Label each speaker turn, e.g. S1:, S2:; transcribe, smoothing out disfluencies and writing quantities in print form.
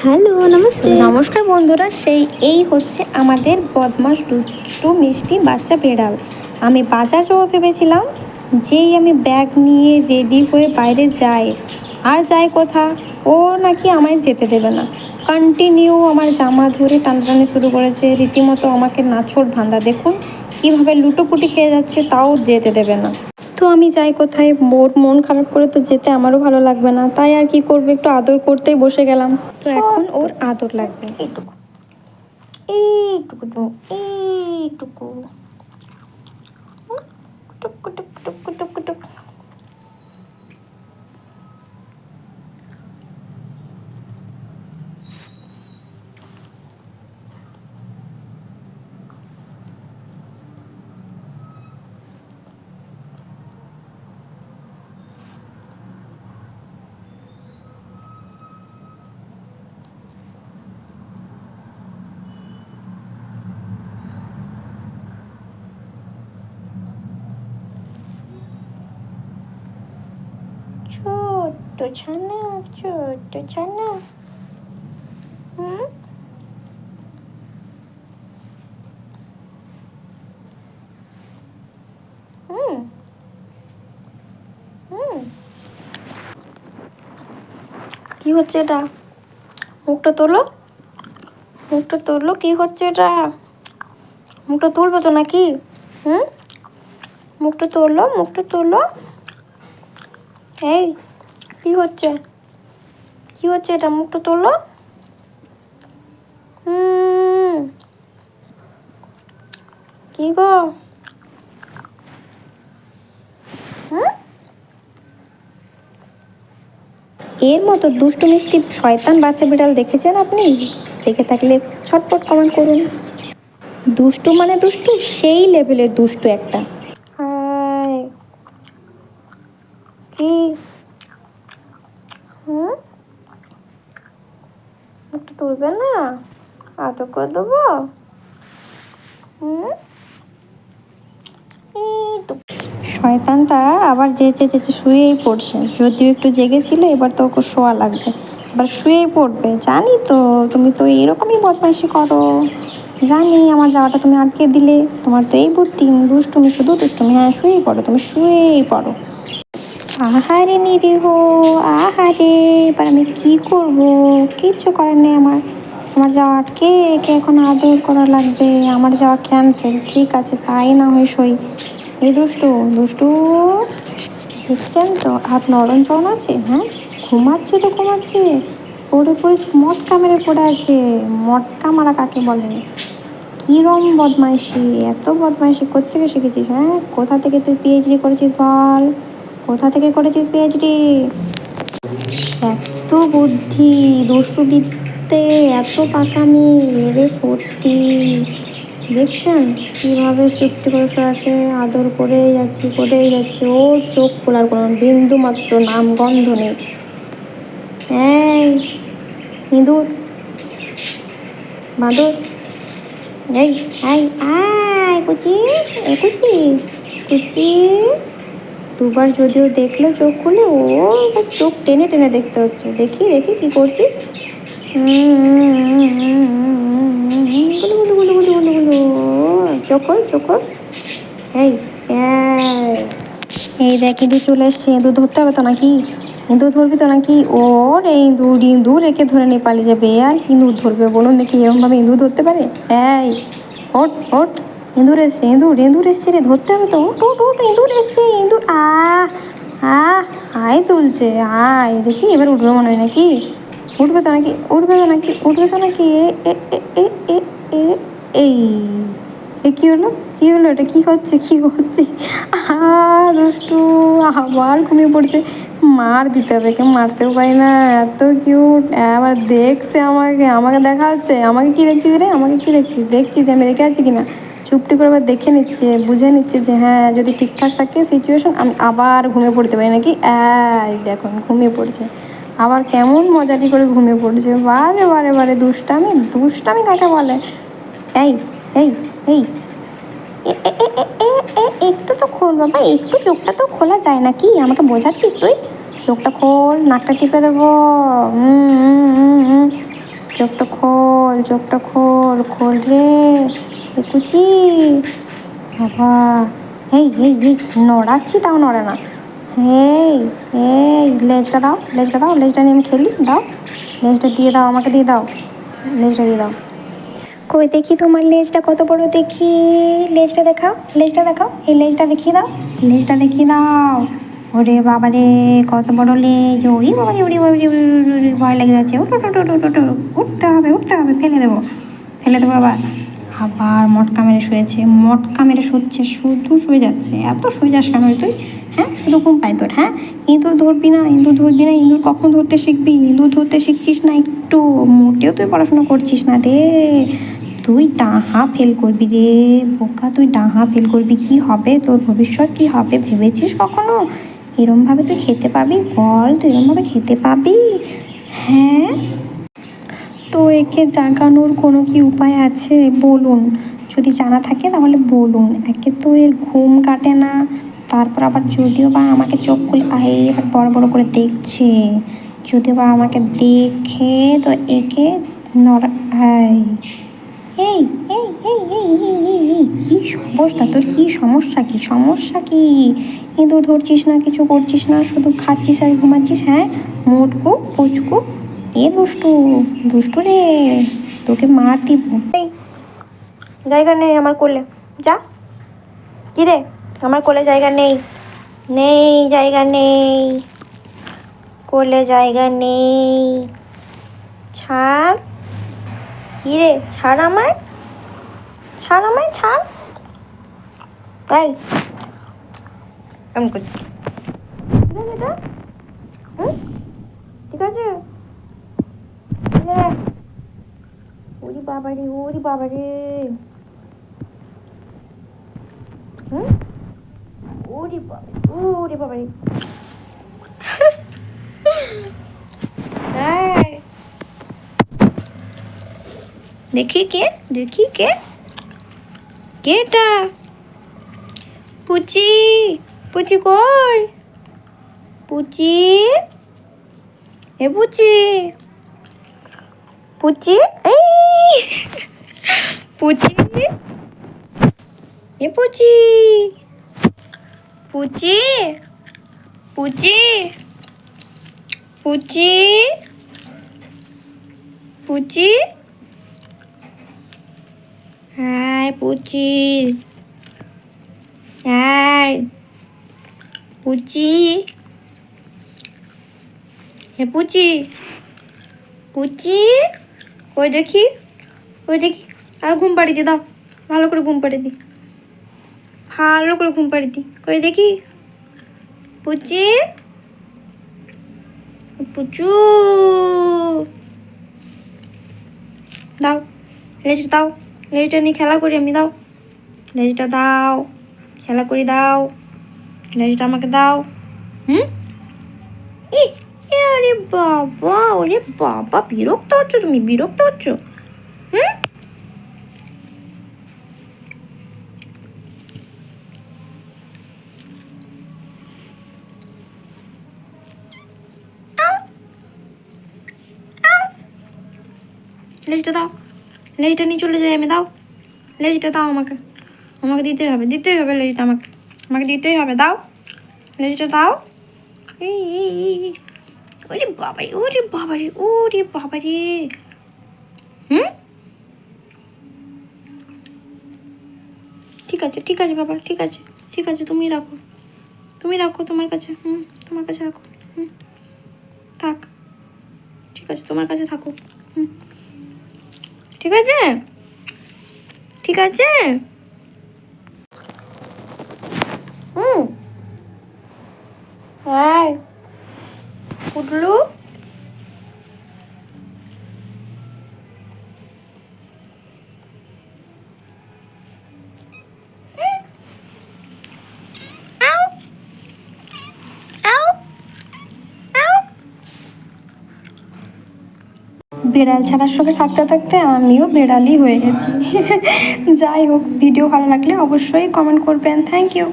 S1: Hello, namaste.
S2: নমস্কার বন্ধুরা, এই হচ্ছে আমাদের বদমাস দুষ্টু মিষ্টি বাচ্চা বেড়াল। আমি বাজার যাবো ভেবেছিলাম, যেই আমি ব্যাগ নিয়ে রেডি হয়ে বাইরে যাই, আর যাই কোথা, ও নাকি আমায় যেতে দেবে না। কন্টিনিউ আমার জামা ধরে টানাটানি শুরু করেছে, রীতিমতো আমাকে নাছোড় ধান্দা। দেখুন কীভাবে লুটোপুটি খেয়ে যাচ্ছে, তাও যেতে দেবে না। তো আমি যাই কোথায়, ওর মন খারাপ করে তো যেতে আমারও ভালো লাগবে না, তাই আর কি করবো, একটু আদর করতেই বসে গেলাম। তো এখন ওর আদর লাগবে। এইটুকু এইটুকু এইটুকু টুক টুক টুক টুক টুক। ছোট্ট ছানা, ছোট্ট ছানা। হুম হুম হুম কি হচ্ছে এটা? মুখটা তোলো, মুখটা তোলো। কি হচ্ছে এটা? মুখটা তুলবে তো নাকি? হুম মুখটা তোলো, মুখটা তোলো। এই কি হচ্ছে? কি হচ্ছে এটা? মুখটা তোলো। কি গো? হুম এর মতো দুষ্টু মিষ্টি শয়তান বাচ্চা বিড়াল দেখেছেন আপনি? দেখে থাকলে ছটপট কমেন্ট করুন। দুষ্টু মানে দুষ্টু, সেই লেভেলের দুষ্টু একটা। হাই কি? হুম একটু তুলবে না? আদর করে দেবো। হুম শয়তানটা আবার যেচে যেচে শুয়েই পড়ছে। যদিও একটু জেগেছিল, এবার তো ওকে শোয়া লাগবে, এবার শুয়েই পড়বে। জানি তো তুমি তো এরকমই বদমাইশি করো, জানি আমার যাওয়াটা তুমি আটকে দিলে। তোমার তো এই বুদ্ধি, দুষ্টুমি, শুধু দুষ্টুমি। হ্যাঁ, শুয়েই পড়ো, তুমি শুয়েই পড়ো। আহারে নিরীহ, আহারে, এবার আমি কি করব? কিচ্ছু করার নেই আমার। আমার যাওয়া আটকে, একে এখন আদর করা লাগবে। আমার যাওয়া ক্যান্সেল, ঠিক আছে, তাই না হয় সই। এই দুষ্টু দুষ্টু, দেখছেন তো আর নরম চরণ আছে? হ্যাঁ, ঘুমাচ্ছে তো ঘুমাচ্ছে, পড়ে পড়ে মটকা মেরে পড়ে আছে। মটকা মারা কাকে বলে? কিরম বদমাইশি, এত বদমাইশি কোত্থেকে শিখেছিস? হ্যাঁ, কোথা থেকে তুই পিএইচডি করেছিস বল? কোথা থেকে করেছিস পিএইচডি? এত বুদ্ধি, দুষ্টুবিদ্যে, এত পাকামি, এরে সত্যি। দেখছেন কীভাবে চুপটি করে শুয়ে আছে? আদর করেই যাচ্ছি, করেই যাচ্ছি, ওর চোখ খোলার কোনো বিন্দু মাত্র নাম গন্ধ নেই। এই ইঁদুর, বাঁদর, এই আয় আয় কুচি, এ কুচি, কুচি। দুবার যদিও দেখলো চোখ খুলে, ও চোখ টেনে টেনে দেখতে হচ্ছে। দেখি দেখি কি করছিস? গুলু গুলু গুলু গুলু গুলু গুলু, চোখ খোল, চোখ খোল। এই এই দেখ, ইঁদুর চলে এসছে। ইঁদুর ধরতে হবে তো নাকি? ইঁদুর ধরবি তো নাকি? ওর ইঁদুর, ইঁদুর একে ধরে নিয়ে পালিয়ে যাবে। আর ইঁদুর ধরবে বলুন দেখি? এরমভাবে ইঁদুর ধরতে পারে? এই ওট ওট, ইঁদুর এসছে, ইঁদুর, ইঁদুর এসছে রে, ধরতে হবে তো। ওট ওট ওট, ইঁদুর এসছে, ইঁদুর। আয় তুলছে, আয় দেখি, এবার উঠবে মনে হয় নাকি? উঠবে তো নাকি? উঠবে তো নাকি? উঠবে তো নাকি? এ এ এ এ এ এই এ কী হলো? কী হলো? এটা কী হচ্ছে? কী হচ্ছে? দুষ্টু আবার ঘুমিয়ে পড়ছে। মার দিতে হবে, কেউ মারতেও পারি না। এত কিউট, আবার দেখছে আমাকে, আমাকে দেখা হচ্ছে। আমাকে কি দেখছিস রে? আমাকে কি দেখছিস? দেখছিস আমি রেখে আছি কিনা? চুপটি করে আবার দেখে নিচ্ছে, বুঝে নিচ্ছে যে হ্যাঁ, যদি ঠিকঠাক থাকে সিচুয়েশন, আমি আবার ঘুমিয়ে পড়তে পারি নাকি? দেখুন ঘুমিয়ে পড়ছে, আবার কেমন মজাটি করে ঘুমিয়ে পড়ছে। বারে বারে বারে দুষ্টামি, দুষ্টামি কাকে বলে? এই এই এই একটু তো খোল বাবা, একটু চোখটা তো খোলা যায় নাকি? আমাকে বোঝাচ্ছিস তুই? চোখটা খোল, নাকটা টিপে দেবো। চোখটা খোল, চোখটা খোল, খোল রে কুচি। বাবা, এই এই এই নড়াচ্ছি তাও নড়ে না। এই এই লেজটা দাও, লেজটা দাও, লেজটা নিয়ে আমি খেলি, দাও লেজটা দিয়ে দাও, আমাকে দিয়ে দাও, লেজটা দিয়ে দাও। কই দেখি তোমার লেজটা কত বড়, দেখি লেজটা দেখাও, লেজটা দেখাও, এই লেজটা দেখিয়ে দাও, লেজটা দেখিয়ে দাও। ওরে বাবা রে, কত বড় লেজ, ওরে বাবা রে, ওরে বাবা রে, ভয় লেগে যাচ্ছে। উঠতে হবে, উঠতে হবে, ফেলে দেবো, ফেলে দেবো আবার। আবার মটকা মেরে শুয়েছে, মটকা মেরে শুচ্ছে, শুধু শুয়ে যাচ্ছে। এত শুয়ে যাস কেন রে তুই? হ্যাঁ, শুধু ঘুম পাই তোর? হ্যাঁ, ইঁদুর ধরবি না, ইঁদুর ধরবি না, ইঁদুর কখন ধরতে শিখবি? ইঁদুর ধরতে শিখছিস না একটু, মোটেও তুই পড়াশোনা করছিস না রে। তুই ডাহা ফেল করবি রে বোকা, তুই ডাহা ফেল করবি। কি হবে তোর ভবিষ্যৎ, কি হবে ভেবেছিস কখনো? এরমভাবে তুই খেতে পাবি? বল, তুই এরমভাবে খেতে পাবি? হ্যাঁ, তো একে জাগানোর কোনো কি উপায় আছে বলুন? যদি জানা থাকে তাহলে বলুন। একে তো এর ঘুম কাটে না, তারপর আবার যদিও বা আমাকে চোখ খুলে এবার বড় বড় করে দেখছে, যদিও বা আমাকে দেখে তো একে নড়া। এই এই এই এই এই এই এই কী সমস্যা তোর? কী সমস্যা, কী সমস্যা কি? ইঁদুর ধরছিস না, কিছু করছিস না, শুধু খাচ্ছিস আর ঘুমাচ্ছিস। হ্যাঁ, মোটকু পুচকু, এ দুষ্টু, দুষ্টু রে, তোকে মার দিব। এই জায়গা নেই আমার কোলে, যা। কি রে, আমার কোলে জায়গা নেই, নেই জায়গা নেই, কোলে জায়গা নেই, ছাড়। কি রে, ছাড় আমায়, ছাড় আমায়, ছাড়। তাই এমন করছি, ঠিক আছে এটা? হুম, ঠিক আছে। ওরে বাবা রে, ওরে বাবা রে, হুম, ওরে বাবা, ওরে বাবা রে। দেখি কে, দেখি কে, কেটা? পুচি, পুচি কই? পুচি, এ পুচি, পুচি, এই পুচি, এ পুচি, পুচি, পুচি, পুচি, পুচি, হাই পুচি, হাই পুচি, হে পুচি, পুচি, ওই দেখি, ওই দেখি, আর ঘুম পাড়িয়ে দি, দাও ভালো করে ঘুম পাড়িয়ে দি, ভালো করে ঘুম পাড়িয়ে দি, কই দেখি, পুচি, পুচু, দাও লেজটা, দাও লেজটা নিয়ে খেলা করি আমি, দাও লেজটা দাও, খেলা করি, দাও লেজটা আমাকে দাও। হুম, ই আরে বাবা, ওরে বাবা, বিরক্ত হচ্ছ তুমি, বিরক্ত হচ্ছ? হুম, লেজটা দাও, লেজটা নিয়ে চলে যাই আমি, দাও লেজটা দাও আমাকে, আমাকে দিতেই হবে, দিতেই হবে লেজটা আমাকে, আমাকে দিতেই হবে, দাও লেজটা দাও। এই ওরে বাবা, ওরে বাবা রে, ওরে বাবা রে। হুম, ঠিক আছে, ঠিক আছে বাবা, ঠিক আছে, ঠিক আছে, তুমি রাখো, তুমি রাখো তোমার কাছে, হুম, তোমার কাছে রাখো, হুম, থাক, ঠিক আছে, তোমার কাছে থাকো, হুম, ঠিক আছে, ঠিক আছে। হুম, হ্যাঁ পুটলু, বিড়াল ছাড়ার সঙ্গে থাকতে থাকতে আমিও বিড়ালই হয়ে গেছি। যাই হোক, ভিডিও ভালো লাগলে অবশ্যই কমেন্ট করবেন। Thank you.